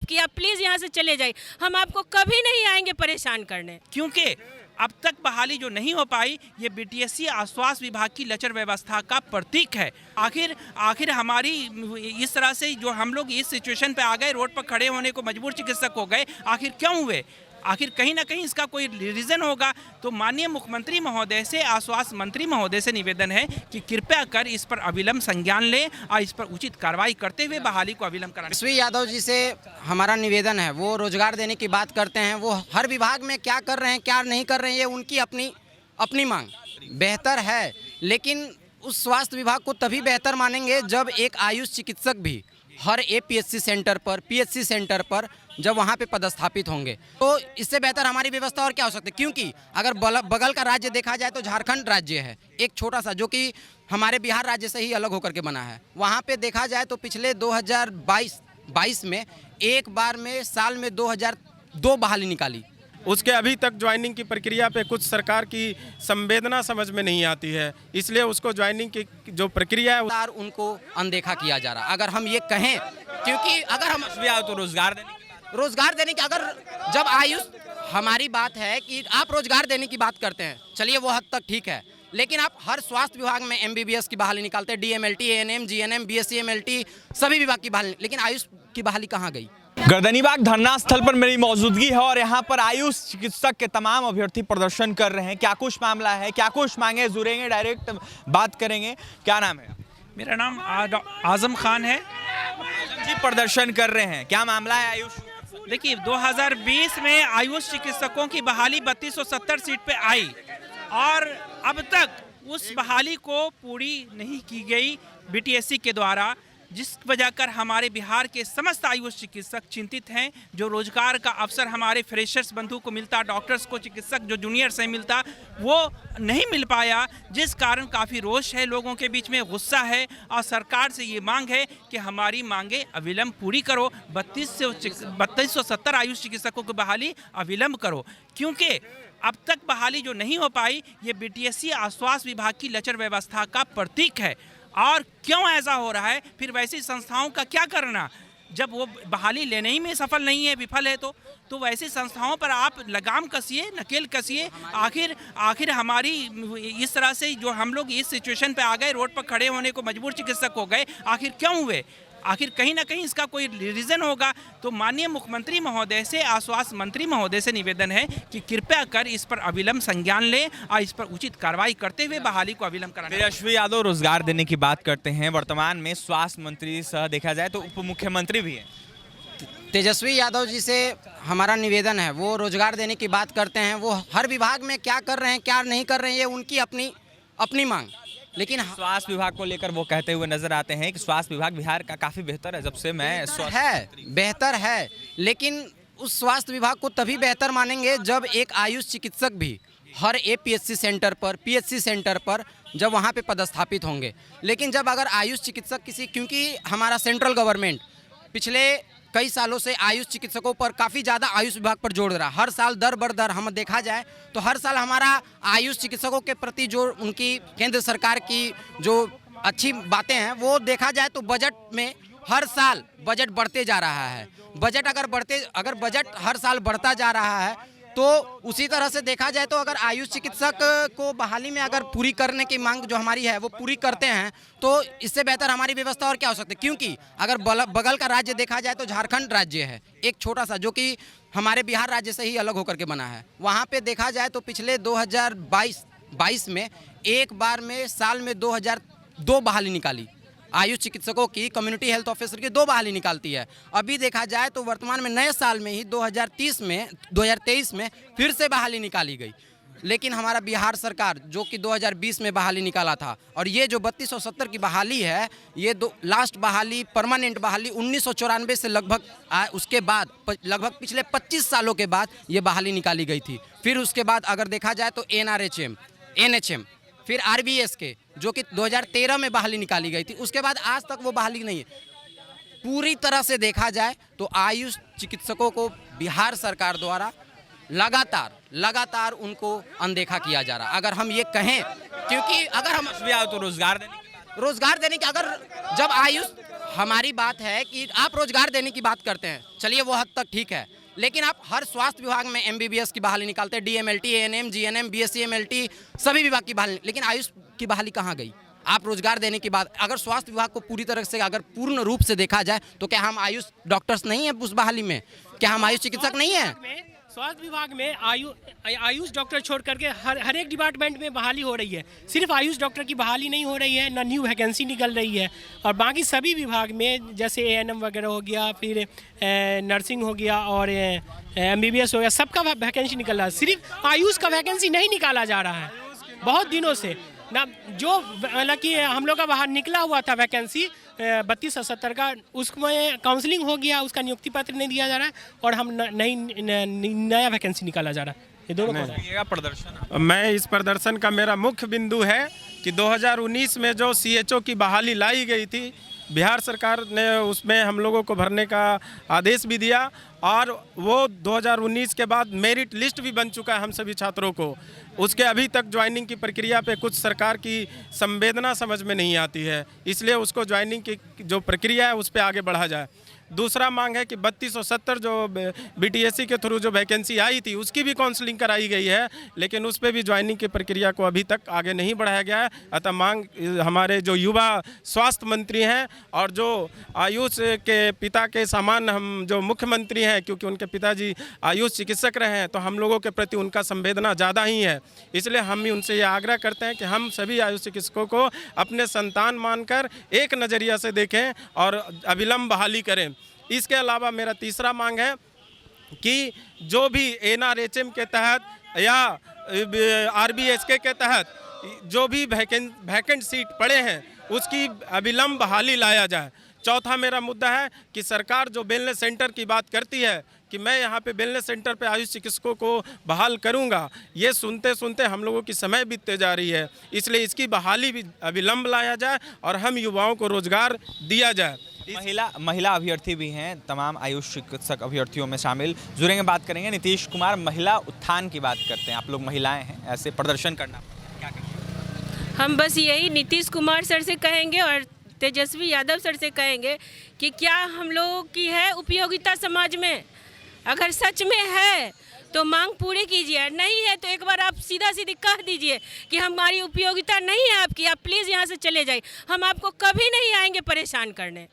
किया, प्लीज़ यहाँ से चले जाइए, हम आपको कभी नहीं आएंगे परेशान करने। क्योंकि अब तक बहाली जो नहीं हो पाई, ये बीटीएससी आश्वास विभाग की लचर व्यवस्था का प्रतीक है। आखिर हमारी इस तरह से जो हम लोग इस सिचुएशन पे आ गए, रोड पर खड़े होने को मजबूर चिकित्सक हो गए, आखिर क्यों हुए? आखिर कहीं ना कहीं इसका कोई रीज़न होगा। तो माननीय मुख्यमंत्री महोदय से, आश्वास मंत्री महोदय से निवेदन है कि कृपया कर इस पर अविलंब संज्ञान लें और इस पर उचित कार्रवाई करते हुए बहाली को अविलंब कराएं। तेजस्वी यादव जी से हमारा निवेदन है, वो रोजगार देने की बात करते हैं, वो हर विभाग में क्या कर रहे हैं क्या नहीं कर रहे हैं, ये उनकी अपनी मांग बेहतर है। लेकिन उस स्वास्थ्य विभाग को तभी बेहतर मानेंगे जब एक आयुष चिकित्सक भी हर एपीएससी सेंटर पर, पीएचसी सेंटर पर जब वहाँ पे पदस्थापित होंगे, तो इससे बेहतर हमारी व्यवस्था और क्या हो सकती है। क्योंकि अगर बगल का राज्य देखा जाए तो झारखंड राज्य है, एक छोटा सा, जो कि हमारे बिहार राज्य से ही अलग होकर के बना है। वहाँ पे देखा जाए तो पिछले 2022 में एक बार में साल में 2002 बहाली निकाली। उसके अभी तक ज्वाइनिंग की प्रक्रिया पे कुछ सरकार की संवेदना समझ में नहीं आती है, इसलिए उसको ज्वाइनिंग की जो प्रक्रिया है उनको अनदेखा किया जा रहा। अगर हम ये कहें, क्योंकि अगर हम तो रोजगार देने की अगर जब आयुष, हमारी बात है कि आप रोजगार देने की बात करते हैं, चलिए वो हद तक ठीक है, लेकिन आप हर स्वास्थ्य विभाग में एमबीबीएस की बहाली निकालते हैं, DMLT, ANM, GNM, BSc MLT, सभी विभाग की बहाली, लेकिन आयुष की बहाली कहाँ गई? गर्दनीबाग धरना स्थल पर मेरी मौजूदगी है और यहाँ पर आयुष चिकित्सक के तमाम अभ्यर्थी प्रदर्शन कर रहे हैं। क्या कुछ मामला है, क्या कुछ मांगे, जुड़ेंगे, डायरेक्ट बात करेंगे। क्या नाम है? मेरा नाम आजम खान है जी। प्रदर्शन कर रहे हैं, क्या मामला है आयुष? देखिए, 2020 में आयुष चिकित्सकों की बहाली 3270 सीट पे आई और अब तक उस बहाली को पूरी नहीं की गई बीटीएससी के द्वारा, जिस वजह कर हमारे बिहार के समस्त आयुष चिकित्सक चिंतित हैं। जो रोजगार का अवसर हमारे फ्रेशर्स बंधु को मिलता, डॉक्टर्स को, चिकित्सक जो जूनियर से मिलता, वो नहीं मिल पाया, जिस कारण काफ़ी रोष है, लोगों के बीच में गुस्सा है और सरकार से ये मांग है कि हमारी मांगे अविलंब पूरी करो। 3270 आयुष चिकित्सकों की बहाली अविलंब करो, क्योंकि अब तक बहाली जो नहीं हो पाई, ये बीटीएससी आश्वास विभाग की लचर व्यवस्था का प्रतीक है। और क्यों ऐसा हो रहा है? फिर वैसी संस्थाओं का क्या करना जब वो बहाली लेने ही में सफल नहीं है, विफल है, तो वैसी संस्थाओं पर आप लगाम कसिए, नकेल कसिए। आखिर हमारी इस तरह से जो हम लोग इस सिचुएशन पे आ गए, रोड पर खड़े होने को मजबूर चिकित्सक हो गए, आखिर क्यों हुए? आखिर कहीं ना कहीं इसका कोई रीज़न होगा। तो माननीय मुख्यमंत्री महोदय से, आश्वास मंत्री महोदय से निवेदन है कि कृपया कर इस पर अविलंब संज्ञान लें और इस पर उचित कार्रवाई करते हुए बहाली को अविलंब कराएं। तेजस्वी यादव रोजगार देने की बात करते हैं, वर्तमान में स्वास्थ्य मंत्री सह देखा जाए तो उप मुख्यमंत्री भी हैं। तेजस्वी यादव जी से हमारा निवेदन है, वो रोजगार देने की बात करते हैं, वो हर विभाग में क्या कर रहे हैं क्या नहीं कर रहे हैं, ये उनकी अपनी मांग। लेकिन स्वास्थ्य विभाग को लेकर वो कहते हुए नजर आते हैं कि स्वास्थ्य विभाग बिहार का काफी बेहतर है। जब से मैं बेहतर है, लेकिन उस स्वास्थ्य विभाग को तभी बेहतर मानेंगे जब एक आयुष चिकित्सक भी हर एपीएससी सेंटर पर, पीएचसी सेंटर पर जब वहाँ पे पदस्थापित होंगे। लेकिन जब अगर आयुष चिकित्सक क्योंकि हमारा सेंट्रल गवर्नमेंट पिछले कई सालों से आयुष चिकित्सकों पर काफ़ी ज़्यादा आयुष विभाग पर जोड़ रहा, हर साल दर बर दर हम देखा जाए तो हर साल हमारा आयुष चिकित्सकों के प्रति जो उनकी केंद्र सरकार की जो अच्छी बातें हैं, वो देखा जाए तो बजट में हर साल बजट बढ़ते जा रहा है। अगर बजट हर साल बढ़ता जा रहा है तो उसी तरह से देखा जाए तो अगर आयुष चिकित्सक को बहाली में अगर पूरी करने की मांग जो हमारी है वो पूरी करते हैं, तो इससे बेहतर हमारी व्यवस्था और क्या हो सकती है। क्योंकि अगर बगल का राज्य देखा जाए तो झारखंड राज्य है, एक छोटा सा, जो कि हमारे बिहार राज्य से ही अलग होकर के बना है। वहाँ पे देखा जाए तो पिछले 2022 में एक बार में साल में 2002 बहाली निकाली। आयुष चिकित्सकों की कम्युनिटी हेल्थ ऑफिसर की 2 बहाली निकालती है। अभी देखा जाए तो वर्तमान में नए साल में ही 2023 में फिर से बहाली निकाली गई। लेकिन हमारा बिहार सरकार जो कि 2020 में बहाली निकाला था, और ये जो 3270 की बहाली है, ये लास्ट बहाली, परमानेंट बहाली 1994 से लगभग उसके बाद लगभग पिछले 25 सालों के बाद ये बहाली निकाली गई थी। फिर उसके बाद अगर देखा जाए तो NRHM, NHM, फिर RBS के जो कि 2013 में बहाली निकाली गई थी, उसके बाद आज तक वो बहाली नहीं है। पूरी तरह से देखा जाए तो आयुष चिकित्सकों को बिहार सरकार द्वारा लगातार उनको अनदेखा किया जा रहा। अगर हम ये कहें, क्योंकि अगर हम तो रोजगार देने अगर जब आयुष, हमारी बात है कि आप रोजगार देने की बात करते हैं, चलिए वो हद तक ठीक है, लेकिन आप हर स्वास्थ्य विभाग में MBBS की बहाली निकालते हैं, DMLT, ANM, GNM, BSc MLT, सभी विभाग की बहाली, लेकिन आयुष की बहाली कहाँ गई? आप रोजगार देने की बात, अगर स्वास्थ्य विभाग को पूरी तरह से अगर पूर्ण रूप से देखा जाए तो क्या हम आयुष डॉक्टर्स नहीं हैं उस बहाली में? क्या हम आयुष चिकित्सक नहीं हैं? स्वास्थ्य विभाग में आयुष डॉक्टर छोड़ करके हर एक डिपार्टमेंट में बहाली हो रही है। सिर्फ आयुष डॉक्टर की बहाली नहीं हो रही है, ना न्यू वैकेंसी निकल रही है। और बाकी सभी विभाग में जैसे ANM वगैरह हो गया, फिर नर्सिंग हो गया और MBBS हो गया, सबका वैकेंसी निकल रहा है। सिर्फ आयुष का वैकेंसी नहीं निकाला जा रहा है बहुत दिनों से ना। जो हालांकि हम लोग का बाहर निकला हुआ था वैकेंसी 32 और 70 का, उसमें काउंसलिंग हो गया, उसका नियुक्ति पत्र नहीं दिया जा रहा है और हम नया वैकेंसी निकाला जा रहा है। ये दोनों प्रदर्शन, मैं इस प्रदर्शन का मेरा मुख्य बिंदु है कि 2019 में जो CHO की बहाली लाई गई थी, बिहार सरकार ने उसमें हम लोगों को भरने का आदेश भी दिया और वो 2019 के बाद मेरिट लिस्ट भी बन चुका है हम सभी छात्रों को। उसके अभी तक ज्वाइनिंग की प्रक्रिया पे कुछ सरकार की संवेदना समझ में नहीं आती है, इसलिए उसको ज्वाइनिंग की जो प्रक्रिया है उस पर आगे बढ़ा जाए। दूसरा मांग है कि 3270 जो BTSC के थ्रू जो वैकेंसी आई थी उसकी भी काउंसलिंग कराई गई है, लेकिन उस पर भी ज्वाइनिंग की प्रक्रिया को अभी तक आगे नहीं बढ़ाया गया है। अतः मांग हमारे जो युवा स्वास्थ्य मंत्री हैं और जो आयुष के पिता के समान हम जो मुख्यमंत्री हैं, क्योंकि उनके पिताजी आयुष चिकित्सक रहे हैं, तो हम लोगों के प्रति उनका संवेदना ज़्यादा ही है। इसलिए हम भी उनसे ये आग्रह करते हैं कि हम सभी आयुष चिकित्सकों को अपने संतान मानकर एक नज़रिया से देखें और अविलंब बहाली करें। इसके अलावा मेरा तीसरा मांग है कि जो भी NRHM के तहत या RBSK के तहत जो भी वैकेंट सीट पड़े हैं उसकी अविलंब बहाली लाया जाए। चौथा मेरा मुद्दा है कि सरकार जो वेलनेस सेंटर की बात करती है कि मैं यहाँ पे वेलनेस सेंटर पे आयुष चिकित्सकों को बहाल करूँगा, ये सुनते सुनते हम लोगों की समय बीतते जा रही है। इसलिए इसकी बहाली भी अविलंब लाया जाए और हम युवाओं को रोजगार दिया जाए। महिला अभ्यर्थी भी हैं तमाम आयुष चिकित्सक अभ्यर्थियों में शामिल, जुड़ेंगे, बात करेंगे। नीतीश कुमार महिला उत्थान की बात करते हैं, आप लोग महिलाएं हैं, ऐसे प्रदर्शन करना क्या कहेंगे? हम बस यही नीतीश कुमार सर से कहेंगे और तेजस्वी यादव सर से कहेंगे कि क्या हम लोगों की है उपयोगिता समाज में? अगर सच में है तो मांग पूरी कीजिए, नहीं है तो एक बार आप सीधा सीधी कह दीजिए कि हमारी उपयोगिता नहीं है आपकी, आप प्लीज़ यहाँ से चले जाइए, हम आपको कभी नहीं आएंगे परेशान करने।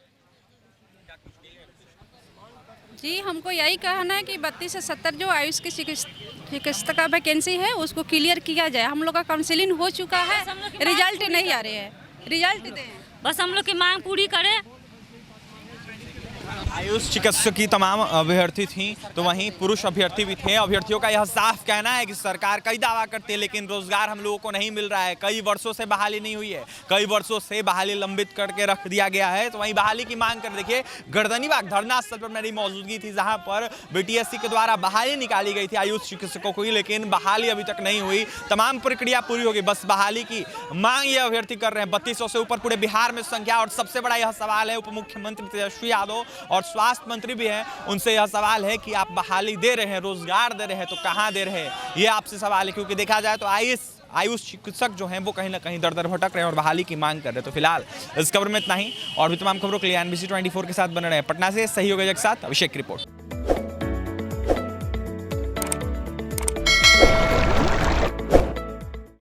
जी, हमको यही कहना है कि 32 से 70 जो आयुष की चिकित्सक का वैकेंसी है उसको क्लियर किया जाए। हम लोग का काउंसिलिंग हो चुका है, रिजल्ट नहीं आ रहे हैं, रिजल्ट दें, बस हम लोग की मांग पूरी करें। आयुष चिकित्सक की तमाम अभ्यर्थी थी, तो वहीं पुरुष अभ्यर्थी भी थे। अभ्यर्थियों का यह साफ कहना है कि सरकार कई दावा करती है लेकिन रोजगार हम लोगों को नहीं मिल रहा है। कई वर्षों से बहाली नहीं हुई है, कई वर्षों से बहाली लंबित करके रख दिया गया है। तो वहीं बहाली की मांग कर देखिए, गर्दनीबाग धरना स्थल पर मेरी मौजूदगी थी जहां पर BTSC के द्वारा बहाली निकाली गई थी आयुष चिकित्सकों को, लेकिन बहाली अभी तक नहीं हुई। तमाम प्रक्रिया पूरी होगी, बस बहाली की मांग ये अभ्यर्थी कर रहे हैं। 3200 से ऊपर पूरे बिहार में संख्या। और सबसे बड़ा यह सवाल है, उप मुख्यमंत्री तेजस्वी यादव और स्वास्थ्य मंत्री भी हैं, उनसे यह सवाल है कि आप बहाली दे रहे हैं, रोजगार दे रहे हैं, तो कहां दे रहे हैं, ये आपसे सवाल है। क्योंकि देखा जाए तो आयुष चिकित्सक जो हैं वो कहीं ना कहीं दर दर भटक रहे हैं और बहाली की मांग कर रहे हैं। तो फिलहाल इस खबर में इतना ही, और भी तमाम खबरों के लिए NBC 24 के साथ बने रहे। पटना से सहयोगी के साथ अभिषेक की रिपोर्ट।